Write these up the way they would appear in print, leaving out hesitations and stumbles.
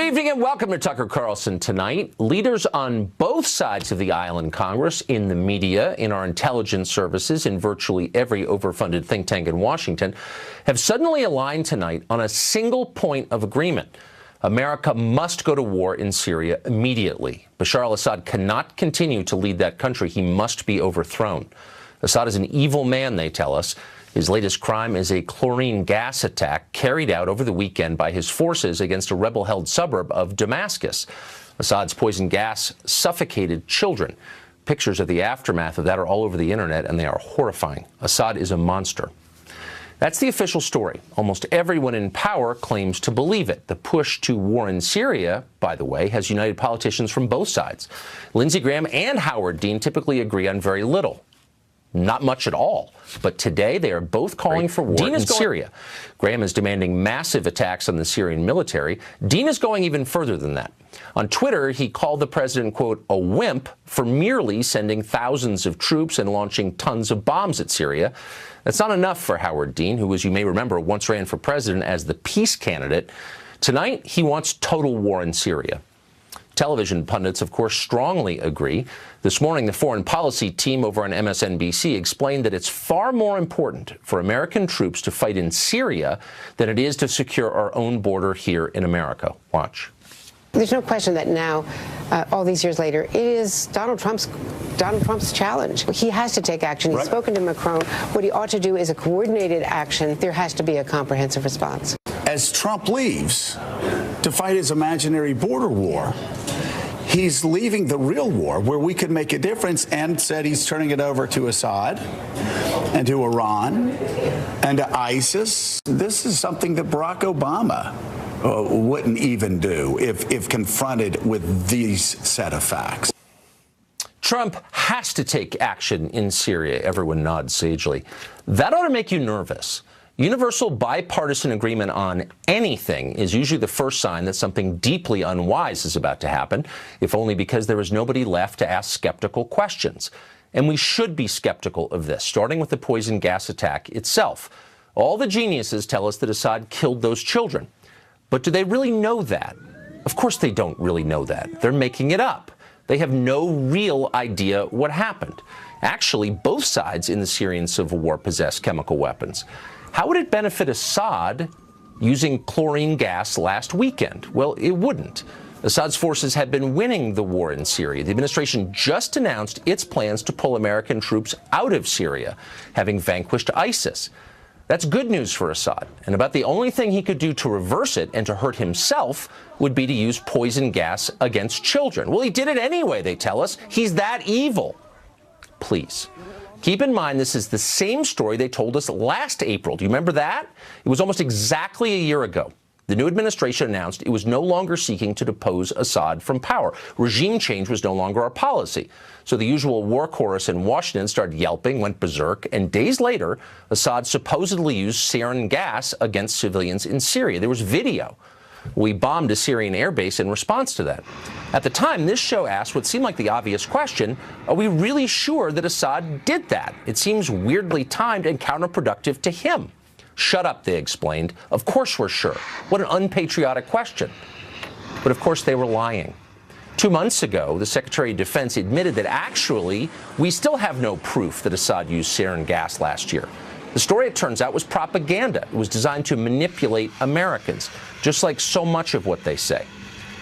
evening and welcome to Tucker Carlson Tonight. Leaders on both sides of the aisle in Congress, in the media, in our intelligence services, in virtually every overfunded think tank in Washington, have suddenly aligned tonight on a single point of agreement. America must go to war in Syria immediately. Bashar al-Assad cannot continue to lead that country. He must be overthrown. Assad is an evil man, they tell us. His latest crime is a chlorine gas attack carried out over the weekend by his forces against a rebel-held suburb of Damascus. Assad's poison gas suffocated children. Pictures of the aftermath of that are all over the internet, and they are horrifying. Assad is a monster. That's the official story. Almost everyone in power claims to believe it. The push to war in Syria, by the way, has united politicians from both sides. Lindsey Graham and Howard Dean typically agree on very little. Not much at all. But today they are both calling for war in Syria. Graham is demanding massive attacks on the Syrian military. Dean is going even further than that. On Twitter, he called the president, quote, a wimp for merely sending thousands of troops and launching tons of bombs at Syria. That's not enough for Howard Dean, who, as you may remember, once ran for president as the peace candidate. Tonight, he wants total war in Syria. Television pundits, of course, strongly agree. This morning, the foreign policy team over on MSNBC explained that it's far more important for American troops to fight in Syria than it is to secure our own border here in America. Watch. There's no question that now, all these years later, it is Donald Trump's challenge. He has to take action. He's spoken to Macron. What he ought to do is a coordinated action. There has to be a comprehensive response. As Trump leaves to fight his imaginary border war, he's leaving the real war where we could make a difference, and said he's turning it over to Assad and to Iran and to ISIS. This is something that Barack Obama wouldn't even do if confronted with these set of facts. Trump has to take action in Syria. Everyone nods sagely. That ought to make you nervous. Universal bipartisan agreement on anything is usually the first sign that something deeply unwise is about to happen, if only because there is nobody left to ask skeptical questions. And we should be skeptical of this, starting with the poison gas attack itself. All the geniuses tell us that Assad killed those children. But do they really know that? Of course they don't really know that. They're making it up. They have no real idea what happened. Actually, both sides in the Syrian civil war possess chemical weapons. How would it benefit Assad using chlorine gas last weekend? Well, it wouldn't. Assad's forces had been winning the war in Syria. The administration just announced its plans to pull American troops out of Syria, having vanquished ISIS. That's good news for Assad, and about the only thing he could do to reverse it and to hurt himself would be to use poison gas against children. Well, he did it anyway, they tell us. He's that evil. Please. Keep in mind, this is the same story they told us last April. Do you remember that? It was almost exactly a year ago. The new administration announced it was no longer seeking to depose Assad from power. Regime change was no longer our policy. So the usual war chorus in Washington started yelping, went berserk, and days later, Assad supposedly used sarin gas against civilians in Syria. There was video. We bombed a Syrian airbase in response to that. At the time, this show asked what seemed like the obvious question: are we really sure that Assad did that? It seems weirdly timed and counterproductive to him. Shut up, they explained. Of course we're sure. What an unpatriotic question. But of course they were lying. 2 months ago, the Secretary of Defense admitted that actually we still have no proof that Assad used sarin gas last year. The story, it turns out, was propaganda. It was designed to manipulate Americans, just like so much of what they say.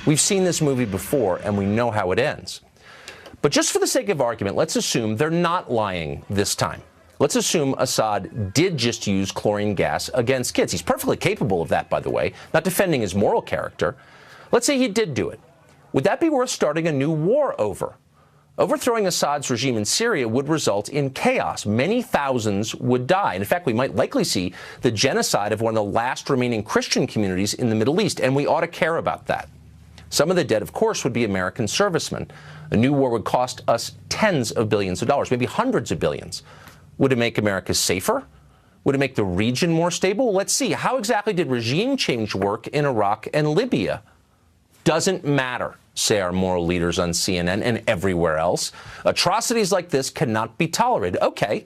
We've seen this movie before, and we know how it ends. But just for the sake of argument, let's assume they're not lying this time. Let's assume Assad did just use chlorine gas against kids. He's perfectly capable of that, by the way, not defending his moral character. Let's say he did do it. Would that be worth starting a new war over? Overthrowing Assad's regime in Syria would result in chaos. Many thousands would die. And in fact, we might likely see the genocide of one of the last remaining Christian communities in the Middle East, and we ought to care about that. Some of the dead, of course, would be American servicemen. A new war would cost us tens of billions of dollars, maybe hundreds of billions. Would it make America safer? Would it make the region more stable? Let's see. How exactly did regime change work in Iraq and Libya? Doesn't matter, say our moral leaders on CNN and everywhere else. Atrocities like this cannot be tolerated. Okay,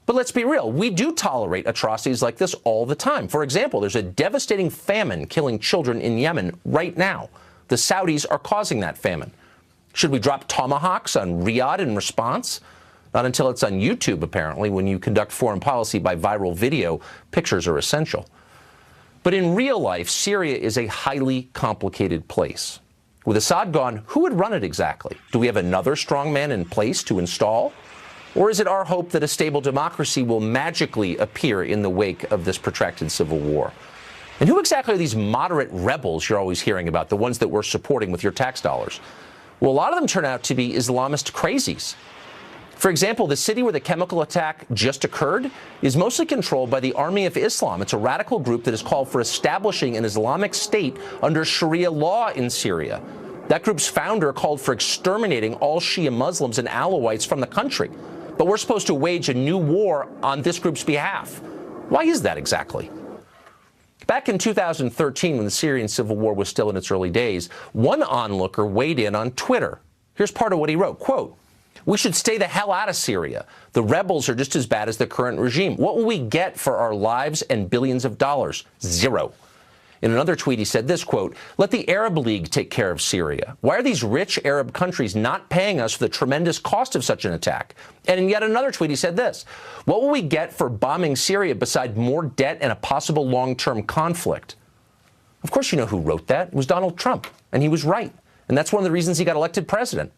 But let's be real, we do tolerate atrocities like this all the time. For example, there's a devastating famine killing children in Yemen right now. The Saudis are causing that famine. Should we drop tomahawks on Riyadh in response? Not until it's on YouTube, apparently. When you conduct foreign policy by viral video, pictures are essential. But in real life, Syria is a highly complicated place. With Assad gone, who would run it exactly? Do we have another strongman in place to install? Or is it our hope that a stable democracy will magically appear in the wake of this protracted civil war? And who exactly are these moderate rebels you're always hearing about, the ones that we're supporting with your tax dollars? Well, a lot of them turn out to be Islamist crazies. For example, the city where the chemical attack just occurred is mostly controlled by the Army of Islam. It's a radical group that has called for establishing an Islamic state under Sharia law in Syria. That group's founder called for exterminating all Shia Muslims and Alawites from the country. But we're supposed to wage a new war on this group's behalf. Why is that exactly? Back in 2013, when the Syrian civil war was still in its early days, one onlooker weighed in on Twitter. Here's part of what he wrote, quote, "We should stay the hell out of Syria. The rebels are just as bad as the current regime. What will we get for our lives and billions of dollars? Zero." In another tweet, he said this, quote, "Let the Arab League take care of Syria. Why are these rich Arab countries not paying us for the tremendous cost of such an attack?" And in yet another tweet, he said this, "What will we get for bombing Syria beside more debt and a possible long-term conflict?" Of course, you know who wrote that. It was Donald Trump. And he was right. And that's one of the reasons he got elected president.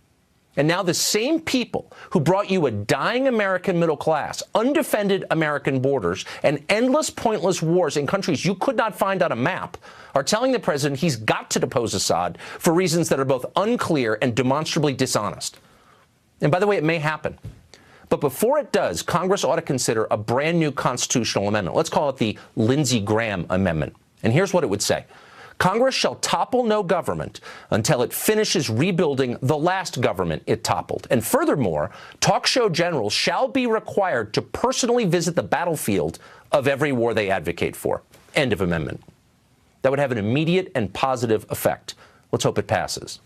And now the same people who brought you a dying American middle class, undefended American borders, and endless pointless wars in countries you could not find on a map are telling the president he's got to depose Assad for reasons that are both unclear and demonstrably dishonest. And by the way, it may happen. But before it does, Congress ought to consider a brand new constitutional amendment. Let's call it the Lindsey Graham Amendment. And here's what it would say. Congress shall topple no government until it finishes rebuilding the last government it toppled. And furthermore, talk show generals shall be required to personally visit the battlefield of every war they advocate for. End of amendment. That would have an immediate and positive effect. Let's hope it passes.